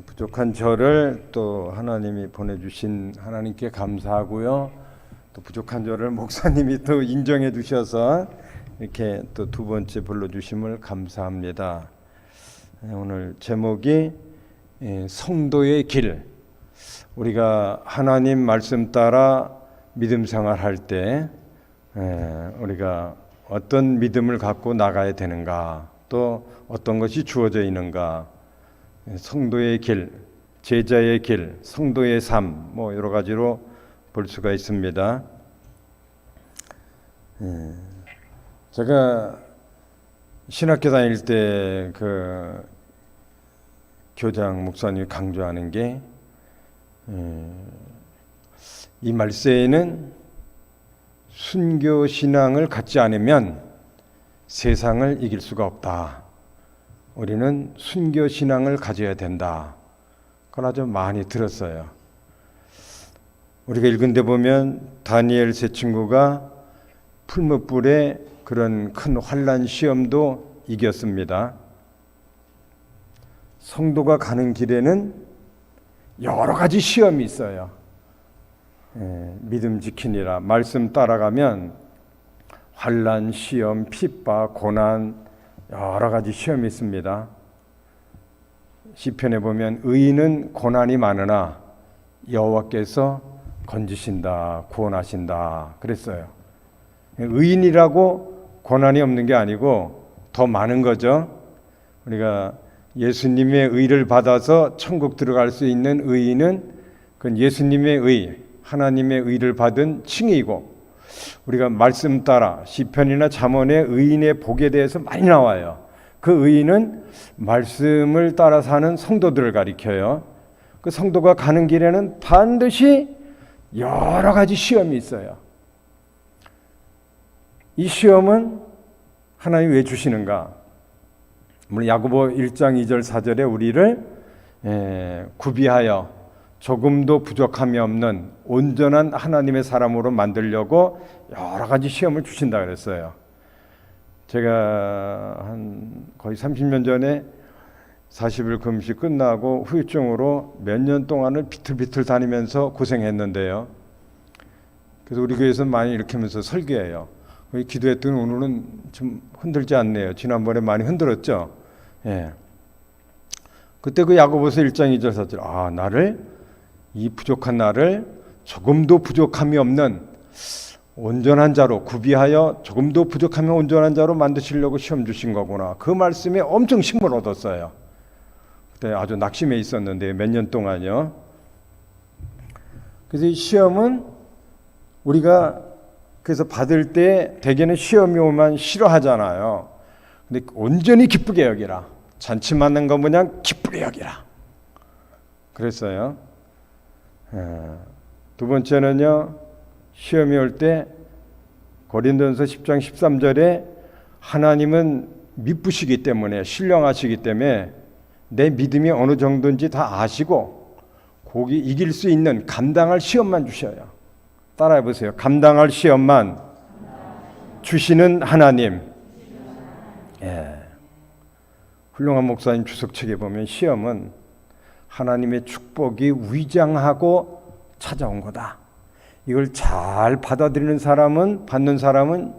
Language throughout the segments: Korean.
부족한 저를 또 하나님이 보내주신 하나님께 감사하고요. 또 부족한 저를 목사님이 또 인정해 주셔서 이렇게 또 두 번째 불러주심을 감사합니다. 오늘 제목이 성도의 길. 우리가 하나님 말씀 따라 믿음 생활할 때 우리가 어떤 믿음을 갖고 나가야 되는가, 또 어떤 것이 주어져 있는가, 성도의 길, 제자의 길, 성도의 삶, 여러 가지로 볼 수가 있습니다. 제가 신학교 다닐 때 그 교장 목사님이 강조하는 게 이 말세에는 순교 신앙을 갖지 않으면 세상을 이길 수가 없다. 우리는 순교 신앙을 가져야 된다. 그걸 아주 많이 들었어요. 우리가 읽은 데 보면 다니엘 세 친구가 풀무불에 그런 큰 환난 시험도 이겼습니다. 성도가 가는 길에는 여러 가지 시험이 있어요. 믿음 지키니라 말씀 따라가면 환난, 시험, 핍박, 고난, 여러 가지 시험이 있습니다. 시편에 보면 의인은 고난이 많으나 여호와께서 건지신다, 구원하신다 그랬어요. 의인이라고 고난이 없는 게 아니고 더 많은 거죠. 우리가 예수님의 의를 받아서 천국 들어갈 수 있는 의인은 그건 예수님의 의, 하나님의 의를 받은 칭의이고, 우리가 말씀 따라 시편이나 잠언의 의인의 복에 대해서 많이 나와요. 그 의인은 말씀을 따라 사는 성도들을 가리켜요. 그 성도가 가는 길에는 반드시 여러 가지 시험이 있어요. 이 시험은 하나님이 왜 주시는가? 물론 야고보 1장 2절 4절에 우리를 구비하여 조금도 부족함이 없는 온전한 하나님의 사람으로 만들려고 여러 가지 시험을 주신다 그랬어요. 제가 한 거의 30년 전에 40일 금식 끝나고 후유증으로 몇 년 동안을 비틀비틀 다니면서 고생했는데요. 그래서 우리 교회에서 많이 이렇게 하면서 설교해요. 기도했더니 오늘은 좀 흔들지 않네요. 지난번에 많이 흔들었죠. 그때 그 야고보서 1장 2절 4절 나를 이 부족한 나를 조금도 부족함이 없는 온전한 자로 구비하여 조금도 부족하면 온전한 자로 만드시려고 시험 주신 거구나. 그 말씀에 엄청 힘을 얻었어요. 그때 아주 낙심해 있었는데 몇 년 동안요. 그래서 이 시험은 우리가 그래서 받을 때 대개는 시험이 오면 싫어하잖아요. 근데 온전히 기쁘게 여기라. 잔치 맞는 거 그냥 기쁘게 여기라. 그랬어요. 두 번째는요, 시험이 올 때 고린도전서 10장 13절에 하나님은 미쁘시기 때문에, 신령하시기 때문에 내 믿음이 어느 정도인지 다 아시고 거기 이길 수 있는 감당할 시험만 주셔요. 따라해 보세요. 감당할 시험만 주시는 하나님. 훌륭한 목사님 주석책에 보면 시험은 하나님의 축복이 위장하고 찾아온 거다. 이걸 잘 받아들이는 사람은, 받는 사람은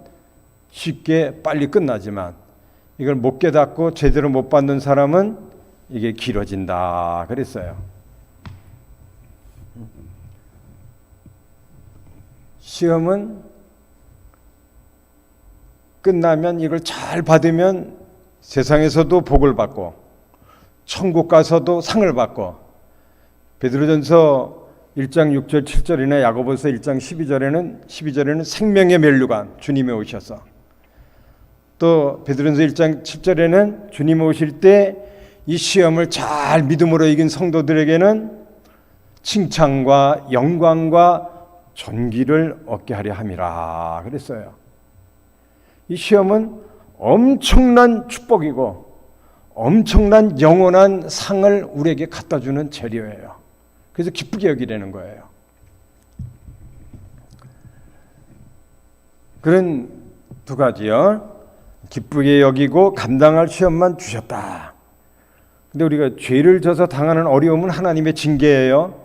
쉽게 빨리 끝나지만 이걸 못 깨닫고 제대로 못 받는 사람은 이게 길어진다 그랬어요. 시험은 끝나면 이걸 잘 받으면 세상에서도 복을 받고 천국 가서도 상을 받고, 베드로전서 1장 6절 7절이나 야고보서 1장 12절에는 생명의 면류관 주님이 오셔서, 또 베드로전서 1장 7절에는 주님이 오실 때 이 시험을 잘 믿음으로 이긴 성도들에게는 칭찬과 영광과 존귀를 얻게 하려 함이라 그랬어요. 이 시험은 엄청난 축복이고 엄청난 영원한 상을 우리에게 갖다 주는 재료예요. 그래서 기쁘게 여기려는 거예요. 그런 두 가지요. 기쁘게 여기고 감당할 시험만 주셨다. 근데 우리가 죄를 져서 당하는 어려움은 하나님의 징계예요.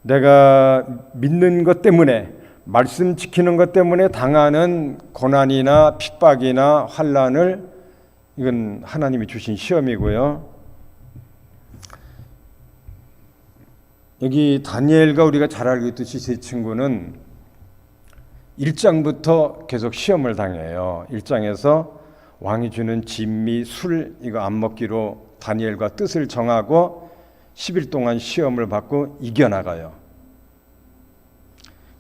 내가 믿는 것 때문에, 말씀 지키는 것 때문에 당하는 고난이나 핍박이나 환난을, 이건 하나님이 주신 시험이고요. 여기 다니엘과 우리가 잘 알고 있듯이 세 친구는 1장부터 계속 시험을 당해요. 1장에서 왕이 주는 진미, 술 이거 안 먹기로 다니엘과 뜻을 정하고 10일 동안 시험을 받고 이겨나가요.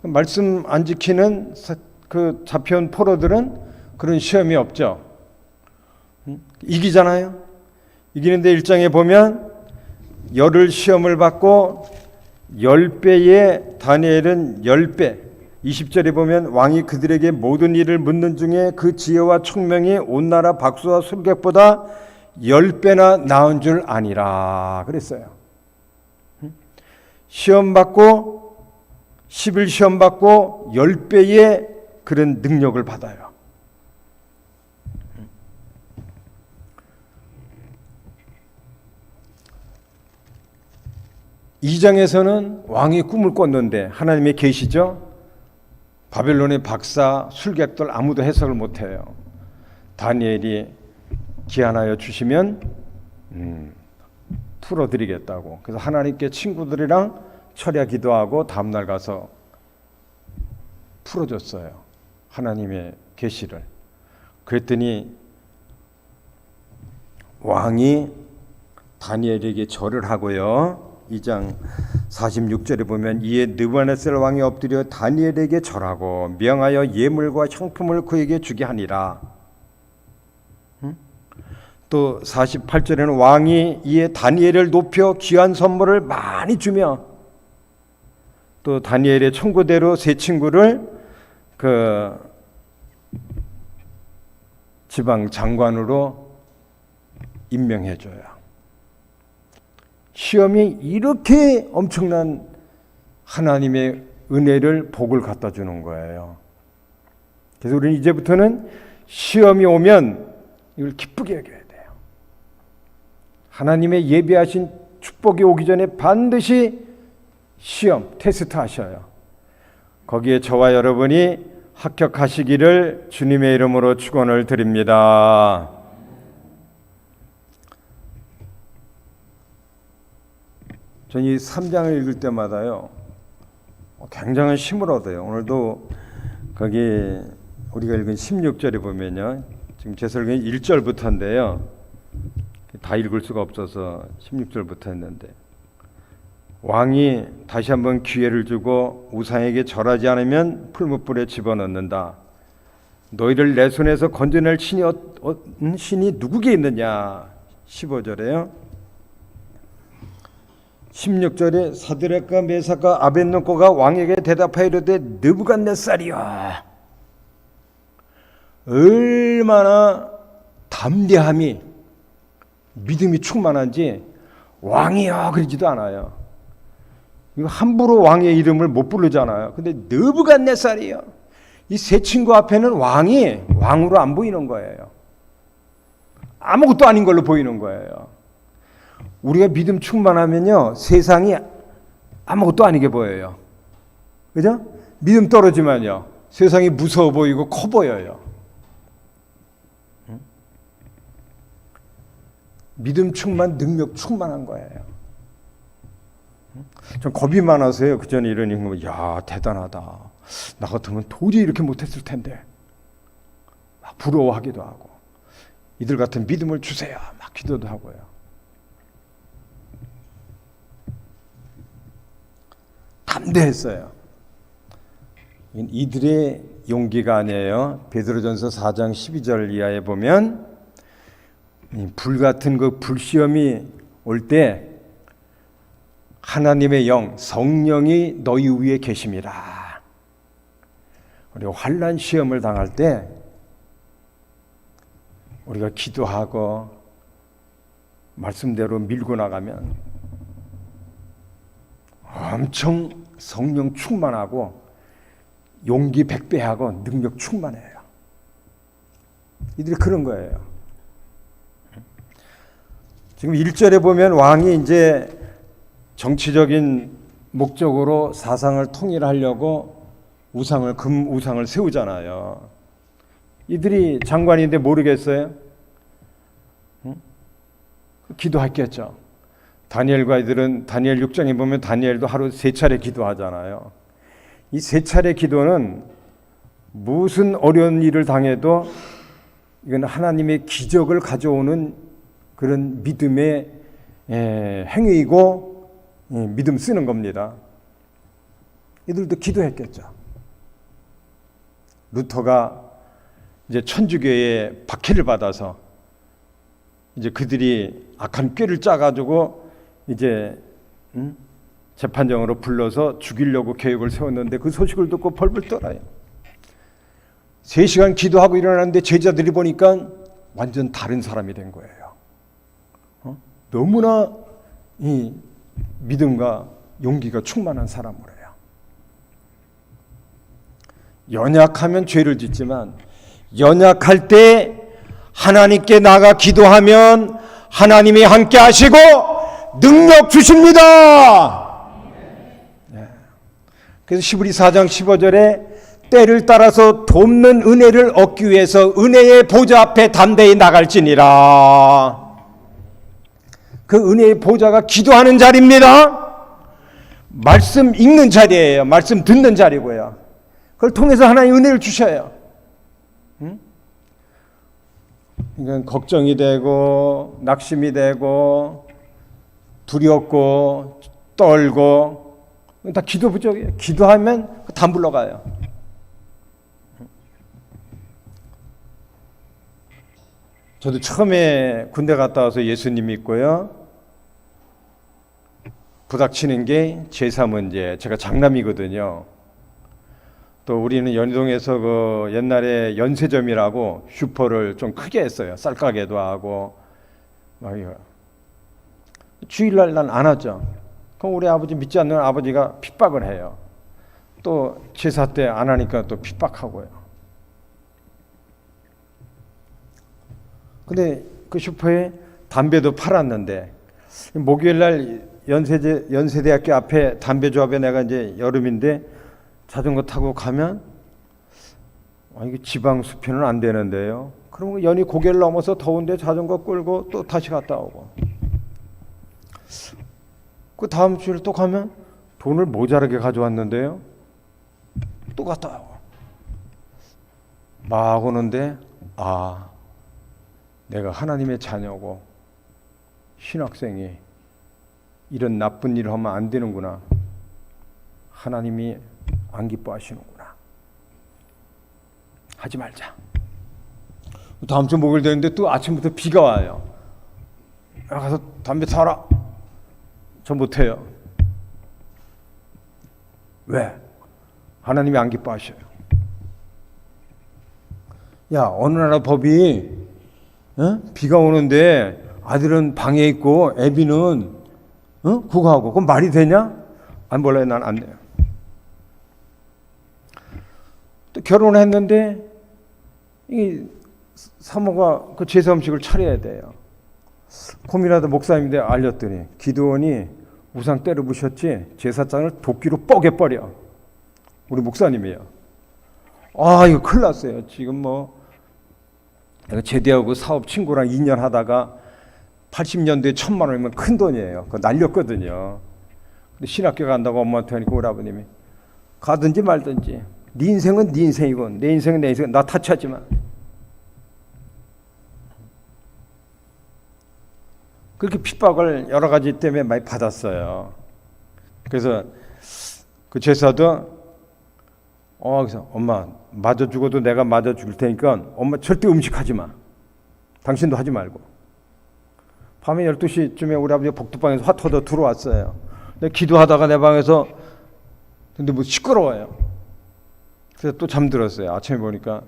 말씀 안 지키는 그 잡혀온 포로들은 그런 시험이 없죠. 이기잖아요. 이기는데 1장에 보면 열흘 시험을 받고 10배의 다니엘은 10배. 20절에 보면 왕이 그들에게 모든 일을 묻는 중에 그 지혜와 총명이 온 나라 박수와 술객보다 10배나 나은 줄 아니라 그랬어요. 시험 받고 10일 시험 받고 10배의 그런 능력을 받아요. 이 장에서는 왕이 꿈을 꿨는데 하나님의 계시죠. 바벨론의 박사, 술객들 아무도 해석을 못해요. 다니엘이 기한하여 주시면 풀어드리겠다고. 그래서 하나님께 친구들이랑 철야 기도하고 다음날 가서 풀어줬어요. 하나님의 계시를. 그랬더니 왕이 다니엘에게 절을 하고요. 2장 46절에 보면 이에 느부갓네살 왕이 엎드려 다니엘에게 절하고 명하여 예물과 향품을 그에게 주게 하니라. 또 48절에는 왕이 이에 다니엘을 높여 귀한 선물을 많이 주며 또 다니엘의 청구대로 세 친구를 그 지방 장관으로 임명해 줘요. 시험이 이렇게 엄청난 하나님의 은혜를 복을 갖다 주는 거예요. 그래서 우리는 이제부터는 시험이 오면 이걸 기쁘게 여겨야 돼요. 하나님의 예비하신 축복이 오기 전에 반드시 시험, 테스트 하셔요. 거기에 저와 여러분이 합격하시기를 주님의 이름으로 축원을 드립니다. 저는 이 3장을 읽을 때마다요 굉장한 힘을 얻어요. 오늘도 거기 우리가 읽은 16절에 보면요, 지금 제 설교는 1절부터인데요 다 읽을 수가 없어서 16절부터 했는데, 왕이 다시 한번 기회를 주고 우상에게 절하지 않으면 풀무불에 집어넣는다. 너희를 내 손에서 건져낼 신이 누구게 있느냐. 15절에요. 16절에 사드락과 메삭과 아벳느고가 왕에게 대답하여 이르되 느부갓네살이여. 얼마나 담대함이, 믿음이 충만한지 왕이여 그러지도 않아요. 이거 함부로 왕의 이름을 못 부르잖아요. 근데 느부갓네살이요. 이 세 친구 앞에는 왕이 왕으로 안 보이는 거예요. 아무것도 아닌 걸로 보이는 거예요. 우리가 믿음 충만하면요 세상이 아무것도 아니게 보여요. 그죠? 믿음 떨어지면요 세상이 무서워 보이고 커 보여요. 믿음 충만, 능력 충만한 거예요. 전 겁이 많아서요. 그 전에 이런 거, 야 대단하다. 나 같으면 도저히 이렇게 못했을 텐데. 막 부러워하기도 하고, 이들 같은 믿음을 주세요. 막 기도도 하고요. 담대했어요. 이들의 용기가 아니에요. 베드로전서 4장 12절 이하에 보면 불같은 그 불시험이 올 때 하나님의 영, 성령이 너희 위에 계심이라. 우리가 환난 시험을 당할 때 우리가 기도하고 말씀대로 밀고 나가면 엄청 성령 충만하고 용기 100배하고 능력 충만해요. 이들이 그런 거예요. 지금 1절에 보면 왕이 이제 정치적인 목적으로 사상을 통일하려고 금 우상을 세우잖아요. 이들이 장관인데 모르겠어요? 응? 기도했겠죠. 다니엘과 이들은 다니엘 6장에 보면 다니엘도 하루 3차례 기도하잖아요. 이 3차례 기도는 무슨 어려운 일을 당해도 이건 하나님의 기적을 가져오는 그런 믿음의 행위이고 믿음 쓰는 겁니다. 이들도 기도했겠죠. 루터가 이제 천주교의 박해를 받아서 이제 그들이 악한 꾀를 짜가지고 이제 재판정으로 불러서 죽이려고 계획을 세웠는데 그 소식을 듣고 벌벌 떨어요. 3시간 기도하고 일어났는데 제자들이 보니까 완전 다른 사람이 된 거예요. 너무나 이 믿음과 용기가 충만한 사람이래요. 연약하면 죄를 짓지만 연약할 때 하나님께 나가 기도하면 하나님이 함께 하시고 능력 주십니다. 그래서 시브리 4장 15절에 때를 따라서 돕는 은혜를 얻기 위해서 은혜의 보좌 앞에 담대히 나갈지니라. 그 은혜의 보좌가 기도하는 자리입니다. 말씀 읽는 자리예요. 말씀 듣는 자리고요. 그걸 통해서 하나님 은혜를 주셔요. 그러니까 걱정이 되고 낙심이 되고 두렵고 떨고 다 기도 부족이에요. 기도하면 다 물러가요. 저도 처음에 군대 갔다 와서 예수님 믿고요. 부닥치는 게 제사 문제. 제가 장남이거든요. 또 우리는 연동에서 그 옛날에 연세점이라고 슈퍼를 좀 크게 했어요. 쌀가게도 하고. 주일날 난 안 하죠. 그럼 우리 아버지 믿지 않는 아버지가 핍박을 해요. 또 제사 때 안 하니까 또 핍박하고요. 근데 그 슈퍼에 담배도 팔았는데 목요일날 연세대학교 앞에 담배조합에 내가 이제 여름인데 자전거 타고 가면 이게 지방 수표는 안 되는데요. 그러면 연이 고개를 넘어서 더운데 자전거 끌고 또 다시 갔다 오고. 그 다음 주에 또 가면 돈을 모자라게 가져왔는데요. 또 갔다 오고. 막 오는데 내가 하나님의 자녀고 신학생이 이런 나쁜 일을 하면 안 되는구나. 하나님이 안 기뻐하시는구나. 하지 말자. 다음 주 목요일 되는데 또 아침부터 비가 와요. 가서 담배 사라. 저 못해요. 왜? 하나님이 안 기뻐하셔요. 야, 어느 나라 법이 비가 오는데 아들은 방에 있고 애비는 국어하고 그건 말이 되냐? 안 몰라요. 난 안 돼요. 또 결혼했는데 이 사모가 그 제사 음식을 차려야 돼요. 고민하다 목사님인데 알렸더니 기도원이 우상 때려 부셨지 제사장을 도끼로 뻐개버려. 우리 목사님이에요. 이거 큰일 났어요. 지금 내가 제대하고 사업 친구랑 2년 하다가 80년대에 1,000만 원이면 큰 돈이에요. 그거 날렸거든요. 근데 신학교 간다고 엄마한테 하니까 우리 아버님이 가든지 말든지 네 인생은 네 인생이고 내 인생은 내 인생. 나 타치하지 마. 그렇게 핍박을 여러 가지 때문에 많이 받았어요. 그래서 그 제사도 그래서 엄마 맞아 죽어도 내가 맞아 죽을 테니까 엄마 절대 음식하지 마. 당신도 하지 말고. 밤에 12시쯤에 우리 아버지가 복도방에서 화 터져 들어왔어요. 내가 기도하다가 내 방에서 근데 시끄러워요. 그래서 또 잠들었어요. 아침에 보니까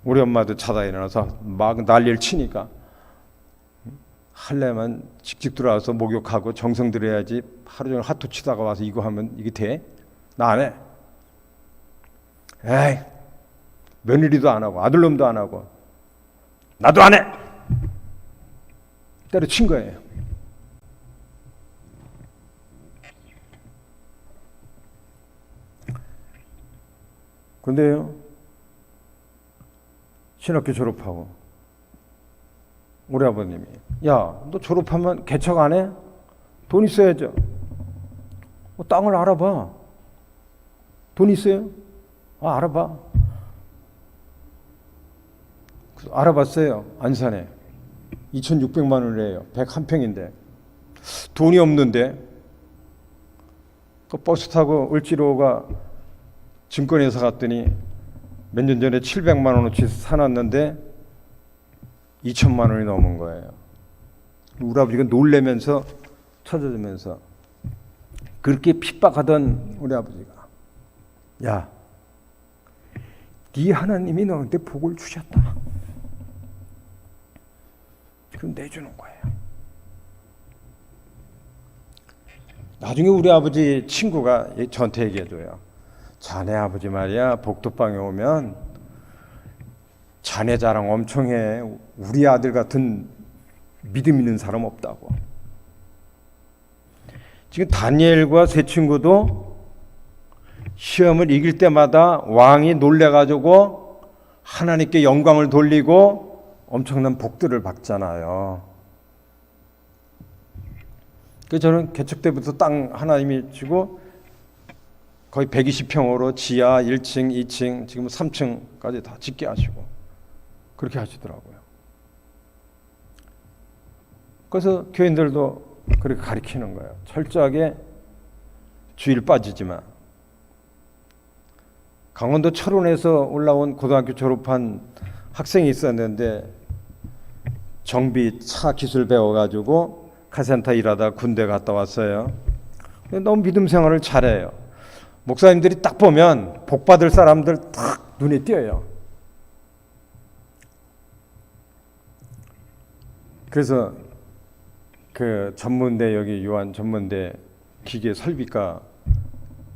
우리 엄마도 자다 일어나서 막 난리를 치니까 할래만 직접 들어와서 목욕하고 정성 들여야지 하루 종일 화투 치다가 와서 이거 하면 이게 돼? 나 안 해. 에이, 며느리도 안 하고 아들놈도 안 하고 나도 안 해. 때려친 거예요. 근데요, 신학교 졸업하고 우리 아버님이, 야, 너 졸업하면 개척 안 해? 돈 있어야죠. 땅을 알아봐. 돈 있어요? 알아봐. 알아봤어요. 안산에 2,600만 원이래요. 101평인데 돈이 없는데 그 버스 타고 을지로가 증권회사 갔더니 몇 년 전에 700만 원어치 사놨는데 2천만 원이 넘은 거예요. 우리 아버지가 놀래면서 찾아주면서 그렇게 핍박하던 우리 아버지가, 야, 네 하나님이 너한테 복을 주셨다. 그럼 내주는 거예요. 나중에 우리 아버지 친구가 저한테 얘기해줘요. 자네 아버지 말이야, 복도방에 오면 자네 자랑 엄청 해. 우리 아들 같은 믿음 있는 사람 없다고. 지금 다니엘과 세 친구도 시험을 이길 때마다 왕이 놀래가지고 하나님께 영광을 돌리고 엄청난 복들을 받잖아요. 그래서 저는 개척 때부터 땅 하나님이 주고 거의 120평으로 지하 1층, 2층, 지금 3층까지 다 짓게 하시고 그렇게 하시더라고요. 그래서 교인들도 그렇게 가르치는 거예요. 철저하게 주일 빠지지만. 강원도 철원에서 올라온 고등학교 졸업한 학생이 있었는데 정비 차 기술 배워가지고 카센터 일하다 군대 갔다 왔어요. 너무 믿음 생활을 잘해요. 목사님들이 딱 보면 복 받을 사람들 딱 눈에 띄어요. 그래서 그 전문대, 여기 요한 전문대 기계 설비과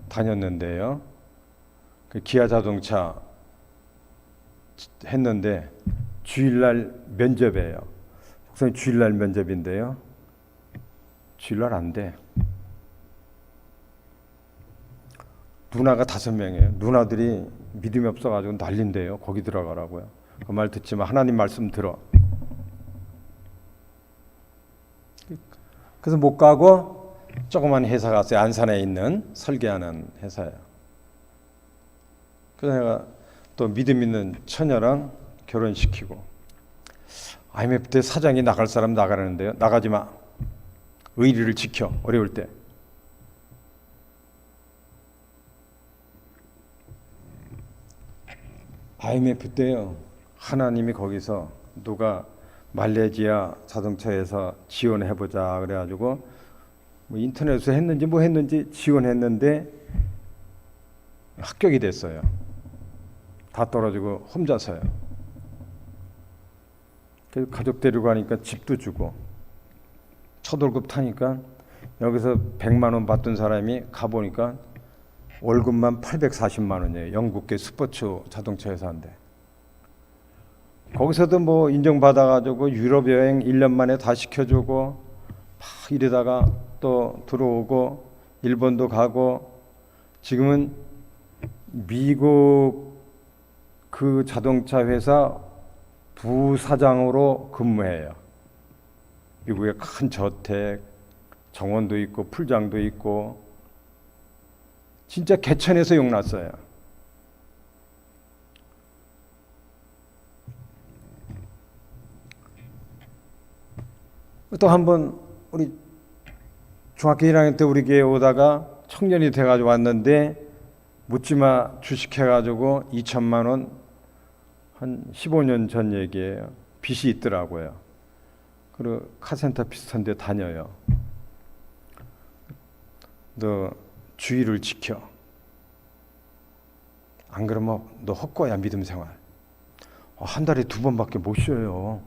다녔는데요. 그 기아 자동차 했는데 주일날 면접이에요. 목사님 주일날 면접인데요. 주일날 안 돼. 누나가 5명이에요. 누나들이 믿음이 없어가지고 난린대요. 거기 들어가라고요. 그 말 듣지만 하나님 말씀 들어. 그래서 못 가고 조그만 회사 갔어요. 안산에 있는 설계하는 회사예요. 그래서 내가 또 믿음 있는 처녀랑 결혼시키고 IMF 때 사장이 나갈 사람 나가라는데요. 나가지 마. 의리를 지켜. 어려울 때. IMF 때요. 하나님이 거기서 누가 말레이시아 자동차에서 지원해보자 그래가지고 뭐 인터넷에서 했는지 뭐 했는지 지원했는데 합격이 됐어요. 다 떨어지고 혼자서요. 그래서 가족 데리고 가니까 집도 주고 첫 월급 타니까 여기서 100만 원 받던 사람이 가보니까 월급만 840만 원이에요. 영국계 스포츠 자동차 회사인데. 거기서도 뭐 인정받아가지고 유럽 여행 1년 만에 다 시켜주고 막 이러다가 또 들어오고 일본도 가고 지금은 미국 그 자동차 회사 부사장으로 근무해요. 미국에 큰 저택, 정원도 있고 풀장도 있고 진짜 개천에서 용났어요. 또 한 번 우리 중학교 1학년 때 우리 교회 오다가 청년이 돼가지고 왔는데 묻지마 주식해가지고 2천만 원 한 15년 전 얘기예요. 빚이 있더라고요. 그리고 카센터 비슷한 데 다녀요. 너 주의를 지켜. 안 그러면 너 헛거야 믿음 생활. 한 달에 2번밖에 못 쉬어요.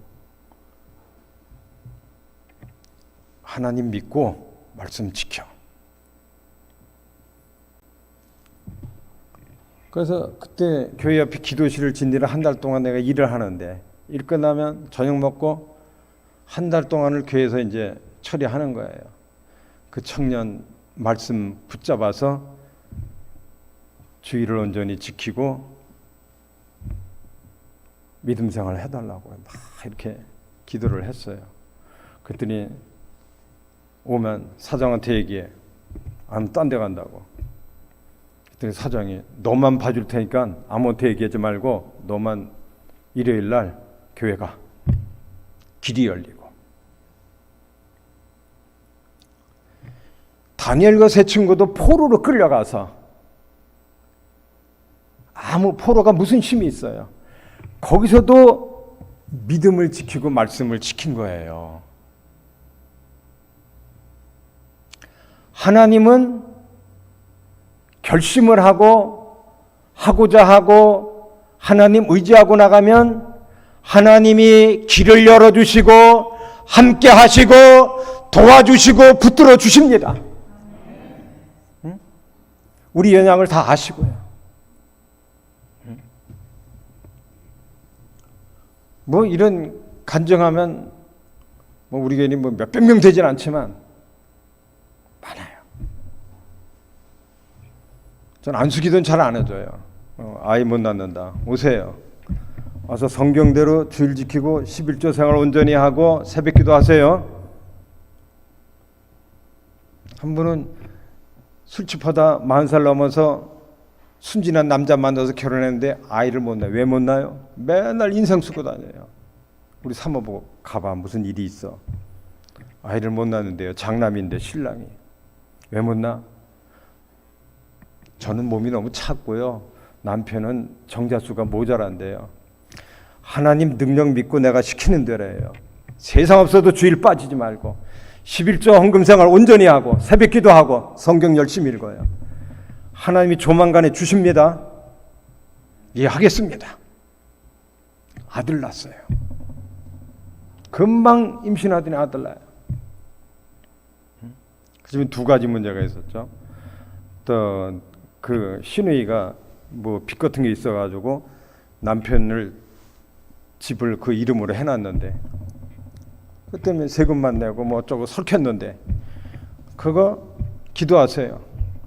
하나님 믿고 말씀 지켜. 그래서 그때 교회 옆에 기도실을 짓느라 한 달 동안 내가 일을 하는데 일 끝나면 저녁 먹고 한 달 동안을 교회에서 이제 처리하는 거예요. 그 청년 말씀 붙잡아서 주의를 온전히 지키고 믿음 생활을 해달라고 막 이렇게 기도를 했어요. 그랬더니 오면 사장한테 얘기해. 아무 딴 데 간다고. 그랬더니 사장이 너만 봐줄 테니까 아무한테 얘기하지 말고 너만 일요일 날 교회 가. 길이 열리고. 다니엘과 세 친구도 포로로 끌려가서 포로가 무슨 힘이 있어요. 거기서도 믿음을 지키고 말씀을 지킨 거예요. 하나님은 결심을 하고자 하고 하나님 의지하고 나가면 하나님이 길을 열어주시고 함께 하시고 도와주시고 붙들어 주십니다. 우리 연약을 다 아시고요. 뭐 이런 간증하면 뭐 우리 교인이 뭐 몇백 명 되진 않지만 많아요. 전 안수기도는 잘 안 해줘요. 아이 못 낳는다. 오세요. 와서 성경대로 주일 지키고 11조 생활 온전히 하고 새벽기도 하세요. 한 분은 술 취하다 40살 넘어서 순진한 남자 만나서 결혼했는데 아이를 못 낳아요. 왜 못 낳아요? 맨날 인상 쓰고 다녀요. 우리 사모보고 가봐. 무슨 일이 있어. 아이를 못 낳는데요. 장남인데 신랑이. 왜 못 낳아? 저는 몸이 너무 찼고요. 남편은 정자수가 모자란데요. 하나님 능력 믿고 내가 시키는 대로예요. 세상 없어도 주일 빠지지 말고 11조 헌금생활 온전히 하고 새벽기도 하고 성경 열심히 읽어요. 하나님이 조만간에 주십니다. 예, 하겠습니다. 아들 낳았어요. 금방 임신하더니 아들 낳아요. 그중에 두 가지 문제가 있었죠. 또 그 시누이가 뭐 빚 같은 게 있어가지고 남편을 집을 그 이름으로 해놨는데 그 때문에 세금만 내고 뭐 어쩌고 설켰는데 그거 기도하세요.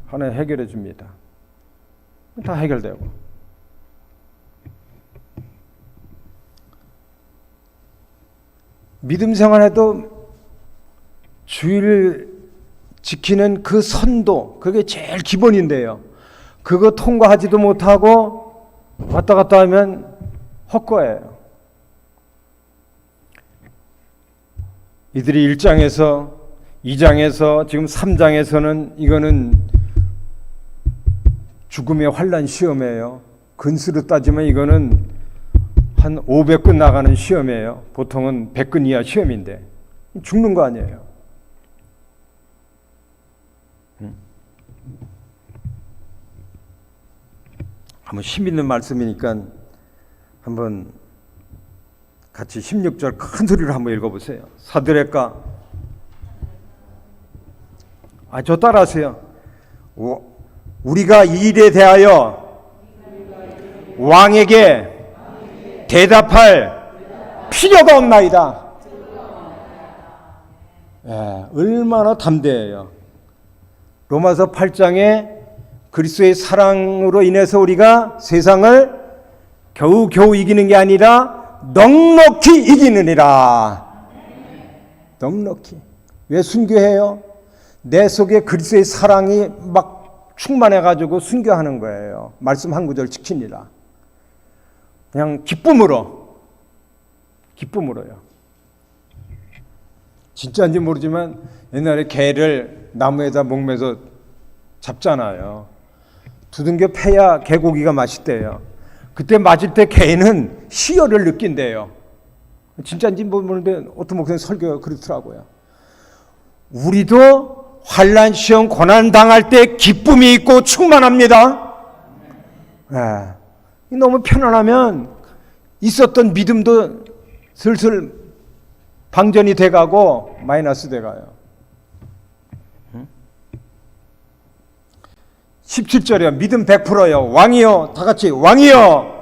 하나님 해결해 줍니다. 다 해결되고. 믿음 생활에도 주의를 지키는 그 선도, 그게 제일 기본인데요. 그거 통과하지도 못하고 왔다 갔다 하면 헛거예요. 이들이 1장에서 2장에서 지금 3장에서는 이거는 죽음의 환난 시험이에요. 근수로 따지면 이거는 한 500근 나가는 시험이에요. 보통은 100근 이하 시험인데 죽는 거 아니에요. 한번 힘 있는 말씀이니까 한번 같이 16절 큰 소리로 한번 읽어보세요. 사드락과 저 따라하세요. 우리가 이 일에 대하여 왕에게 대답할 필요가 없나이다. 얼마나 담대해요. 로마서 8장에 그리스도의 사랑으로 인해서 우리가 세상을 겨우 이기는 게 아니라 넉넉히 이기느니라. 넉넉히. 왜 순교해요? 내 속에 그리스도의 사랑이 막 충만해가지고 순교하는 거예요. 말씀 한 구절 지키니라. 그냥 기쁨으로요. 진짜인지 모르지만 옛날에 개를 나무에다 목매서 잡잖아요. 두둥겨 패야 개고기가 맛있대요. 그때 맞을 때 개는 희열을 느낀대요. 진짜인지 모르는데 어떤 목사님 설교가 그렇더라고요. 우리도 환난 시험 고난 당할 때 기쁨이 있고 충만합니다. 너무 편안하면 있었던 믿음도 슬슬 방전이 돼가고 마이너스 돼가요. 17절이요. 믿음 100%요. 왕이요. 다 같이 왕이요.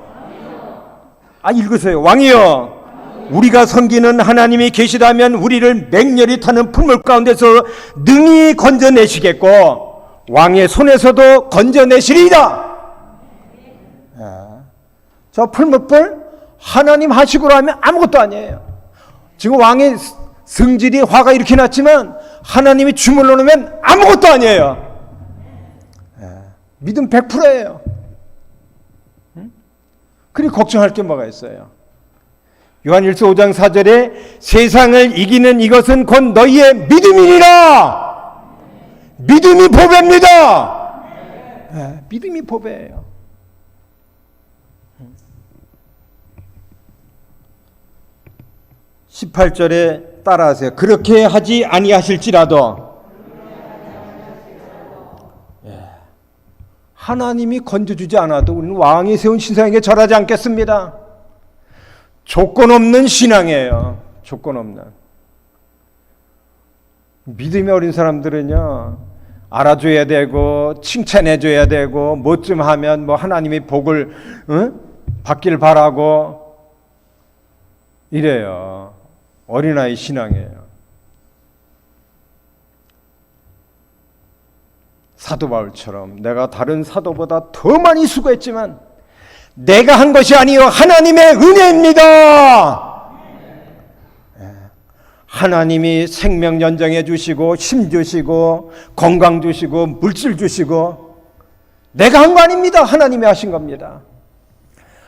읽으세요. 왕이요. 우리가 섬기는 하나님이 계시다면 우리를 맹렬히 타는 풀물 가운데서 능히 건져내시겠고 왕의 손에서도 건져내시리이다. 저 풀물불 하나님 하시고로 하면 아무것도 아니에요. 지금 왕의 성질이 화가 이렇게 났지만 하나님이 주물러 놓으면 아무것도 아니에요. 믿음 100%예요. 그리 걱정할 게 뭐가 있어요? 요한일서 5장 4절에 세상을 이기는 이것은 곧 너희의 믿음이니라. 믿음이 보배입니다. 믿음이 보배예요. 18절에 따라하세요. 그렇게 하지 아니하실지라도 하나님이 건져주지 않아도 우리는 왕이 세운 신상에게 절하지 않겠습니다. 조건 없는 신앙이에요. 조건 없는. 믿음이 어린 사람들은요, 알아줘야 되고 칭찬해줘야 되고 뭐쯤 하면 뭐 하나님의 복을 받길 바라고 이래요. 어린아이 신앙이에요. 사도 바울처럼 내가 다른 사도보다 더 많이 수고했지만 내가 한 것이 아니요 하나님의 은혜입니다. 하나님이 생명 연장해 주시고 힘 주시고 건강 주시고 물질 주시고 내가 한 거 아닙니다. 하나님이 하신 겁니다.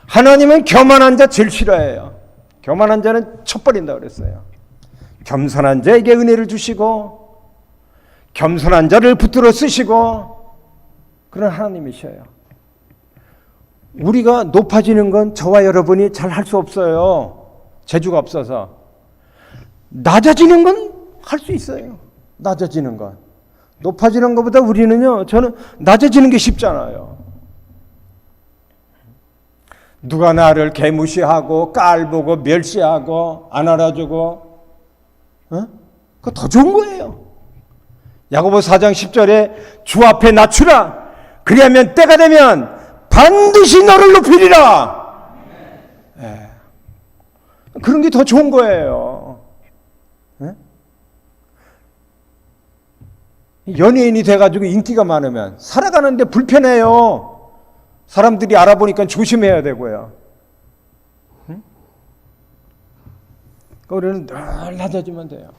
하나님은 교만한 자 제일 싫어해요. 교만한 자는 쳐버린다 그랬어요. 겸손한 자에게 은혜를 주시고 겸손한 자를 붙들어 쓰시고 그런 하나님이셔요. 우리가 높아지는 건 저와 여러분이 잘 할 수 없어요. 재주가 없어서. 낮아지는 건 할 수 있어요. 낮아지는 건. 높아지는 것보다 우리는요, 저는 낮아지는 게 쉽잖아요. 누가 나를 개무시하고 깔보고 멸시하고 안 알아주고 그거 더 좋은 거예요. 야고보 4장 10절에 주 앞에 낮추라. 그리하면 때가 되면 반드시 너를 높이리라. 그런 게 더 좋은 거예요. 연예인이 돼가지고 인기가 많으면 살아가는데 불편해요. 사람들이 알아보니까 조심해야 되고요. 우리는 늘 낮아지면 돼요.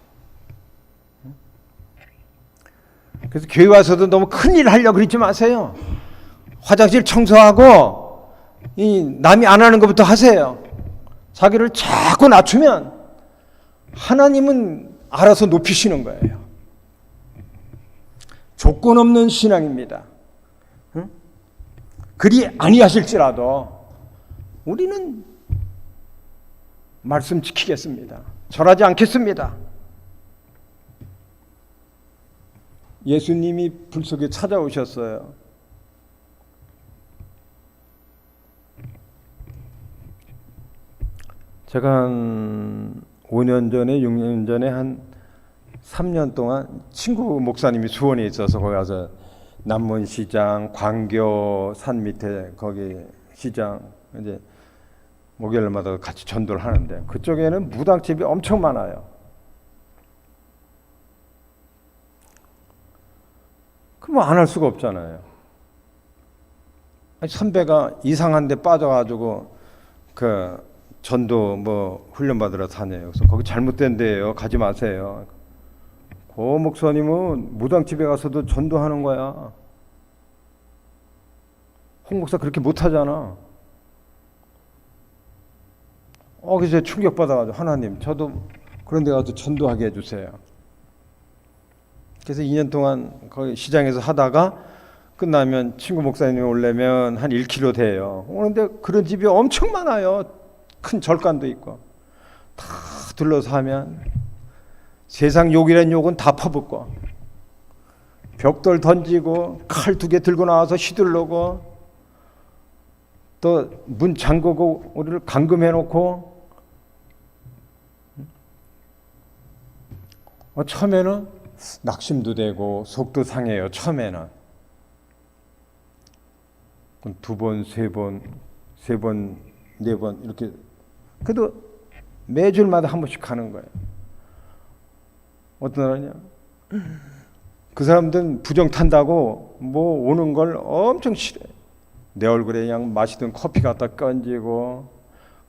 그래서 교회 와서도 너무 큰일 하려고 그러지 마세요. 화장실 청소하고 남이 안 하는 것부터 하세요. 자기를 자꾸 낮추면 하나님은 알아서 높이시는 거예요. 조건 없는 신앙입니다. 그리 아니하실지라도 우리는 말씀 지키겠습니다. 절하지 않겠습니다. 예수님이 불 속에 찾아오셨어요. 제가 한 5년 전에 6년 전에 한 3년 동안 친구 목사님이 수원에 있어서 거기 가서 남문시장, 광교 산 밑에 거기 시장 이제 목요일마다 같이 전도를 하는데 그쪽에는 무당집이 엄청 많아요. 그럼 안 할 수가 없잖아요. 선배가 이상한 데 빠져가지고 그 전도 뭐 훈련 받으러 다녀요. 그래서 거기 잘못된 데예요. 가지 마세요. 그 목사님은 무당집에 가서도 전도하는 거야. 홍 목사 그렇게 못하잖아. 그래서 충격받아가지고 하나님 저도 그런 데 가서 전도하게 해주세요. 그래서 2년 동안 거기 시장에서 하다가 끝나면 친구 목사님이 오려면 한 1km 돼요. 그런데 그런 집이 엄청 많아요. 큰 절간도 있고. 다 둘러서 하면 세상 욕이란 욕은 다 퍼붓고 벽돌 던지고 칼 2개 들고 나와서 휘둘르고 또 문 잠그고 우리를 감금해 놓고 처음에는 낙심도 되고 속도 상해요. 처음에는 2번, 3번, 3번, 4번 이렇게 그래도 매주일마다 한 번씩 가는 거예요. 어떤 나라냐? 그 사람들은 부정 탄다고 뭐 오는 걸 엄청 싫어해. 내 얼굴에 그냥 마시던 커피 갖다 건지고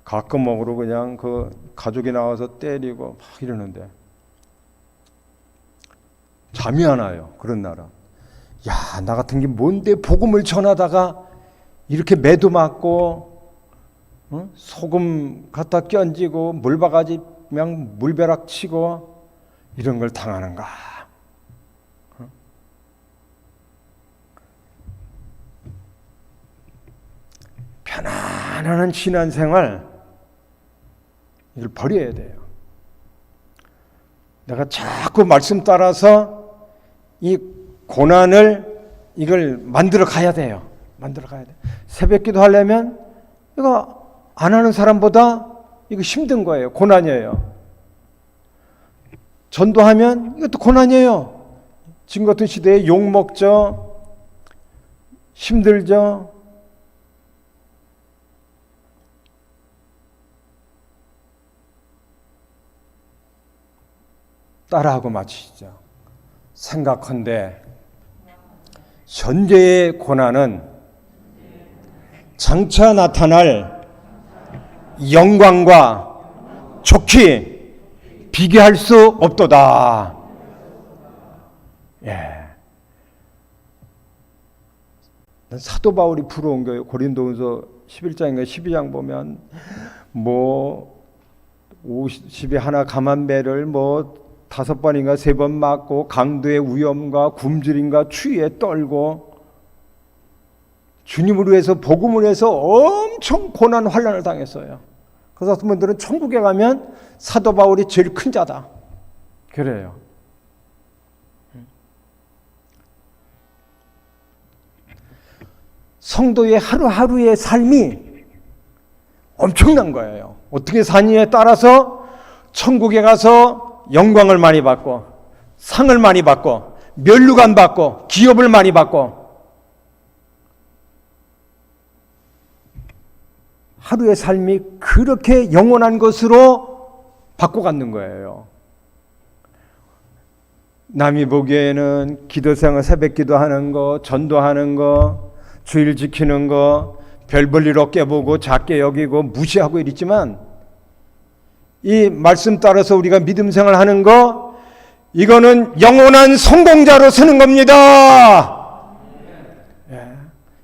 가끔 먹으러 그냥 그 가족이 나와서 때리고 막 이러는데 잠이 안 와요. 그런 나라. 야, 나 같은 게 뭔데 복음을 전하다가 이렇게 매도 맞고 소금 갖다 껴지고 물바가지 그냥 물벼락 치고 이런 걸 당하는가. 편안한 신앙생활 이걸 버려야 돼요. 내가 자꾸 말씀 따라서 이 고난을 이걸 만들어 가야 돼요. 만들어 가야 돼. 새벽기도 하려면 이거 안 하는 사람보다 이거 힘든 거예요. 고난이에요. 전도하면 이것도 고난이에요. 지금 같은 시대에 욕 먹죠. 힘들죠. 따라하고 마치시죠. 생각한데 현재의 고난은 장차 나타날 영광과 좋게 비교할 수 없도다. 예. 사도 바울이 부러운 거예요. 고린도후서 11장인가 12장 보면 뭐 50에 하나 감한 배를 뭐 5번인가 3번 맞고 강도의 위험과 굶주림과 추위에 떨고 주님을 위해서 복음을 위해서 엄청 고난 환난을 당했어요. 그래서 어떤 분들은 천국에 가면 사도 바울이 제일 큰 자다. 그래요. 성도의 하루하루의 삶이 엄청난 거예요. 어떻게 사느냐에 따라서 천국에 가서 영광을 많이 받고 상을 많이 받고 면류관 받고 기업을 많이 받고 하루의 삶이 그렇게 영원한 것으로 바꿔가는 거예요. 남이 보기에는 기도생활 새벽 기도하는 거, 전도하는 거, 주일 지키는 거 별 볼 일 없게 보고 작게 여기고 무시하고 이랬지만 이 말씀 따라서 우리가 믿음 생활하는 거 이거는 영원한 성공자로 서는 겁니다. 예.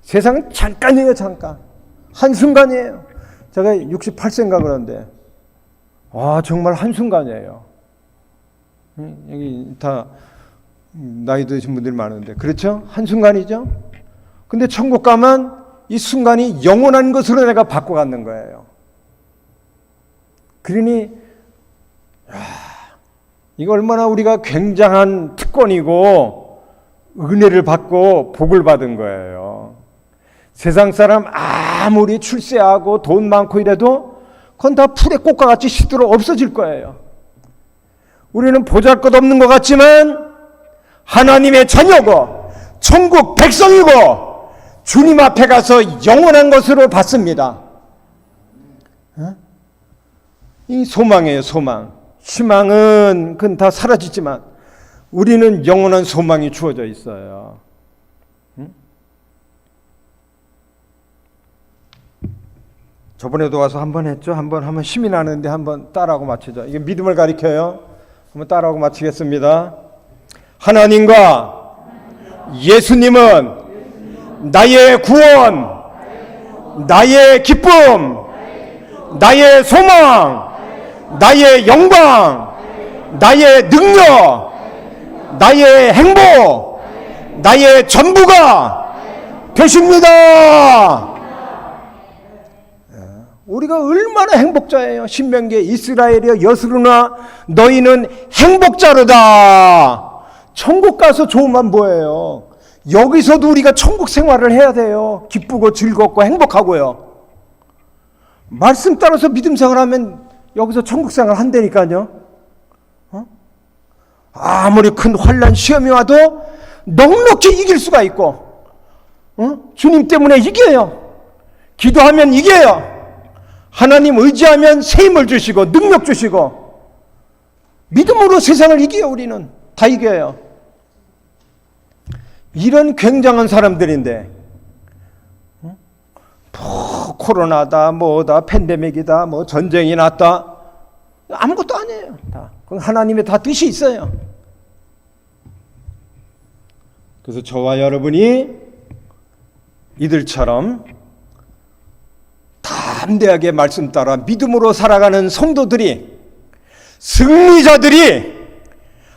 세상은 잠깐이에요. 잠깐. 한순간이에요. 제가 68세인가 그런데 정말 한순간이에요. 여기 다 나이 드신 분들이 많은데 그렇죠? 한순간이죠? 근데 천국 가면 이 순간이 영원한 것으로 내가 바꿔가는 거예요. 그러니 이거 얼마나 우리가 굉장한 특권이고 은혜를 받고 복을 받은 거예요. 세상 사람 아무리 출세하고 돈 많고 이래도 그건 다 풀의 꽃과 같이 시들어 없어질 거예요. 우리는 보잘것없는 것 같지만 하나님의 자녀고 천국 백성이고 주님 앞에 가서 영원한 것으로 받습니다. 이 소망이에요. 소망. 희망은 그건 다 사라지지만 우리는 영원한 소망이 주어져 있어요. 저번에도 와서 한번 했죠. 한번 하면 힘이 나는데 한번 따라하고 마치죠. 이게 믿음을 가리켜요. 한번 따라하고 마치겠습니다. 하나님과 예수님은 나의 구원, 나의 기쁨, 나의 소망, 나의 영광, 나의 능력, 나의 행복, 나의 전부가 되십니다. 우리가 얼마나 행복자예요. 신명기에 이스라엘이여 여스루나 너희는 행복자로다. 천국 가서 좋으면 뭐예요? 여기서도 우리가 천국 생활을 해야 돼요. 기쁘고 즐겁고 행복하고요. 말씀 따라서 믿음 생활하면 여기서 천국 생활 한다니까요. 아무리 큰 환난 시험이 와도 넉넉히 이길 수가 있고 주님 때문에 이겨요. 기도하면 이겨요. 하나님 의지하면 새 힘을 주시고 능력 주시고 믿음으로 세상을 이겨요. 우리는 다 이겨요. 이런 굉장한 사람들인데 뭐 코로나다 뭐다 팬데믹이다 뭐 전쟁이 났다 아무것도 아니에요. 다 그건 하나님의 다 뜻이 있어요. 그래서 저와 여러분이 이들처럼 담대하게 말씀 따라 믿음으로 살아가는 성도들이, 승리자들이,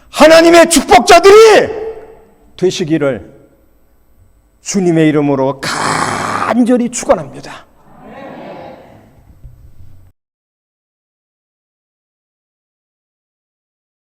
하나님의 축복자들이 되시기를 주님의 이름으로 간절히 축원합니다.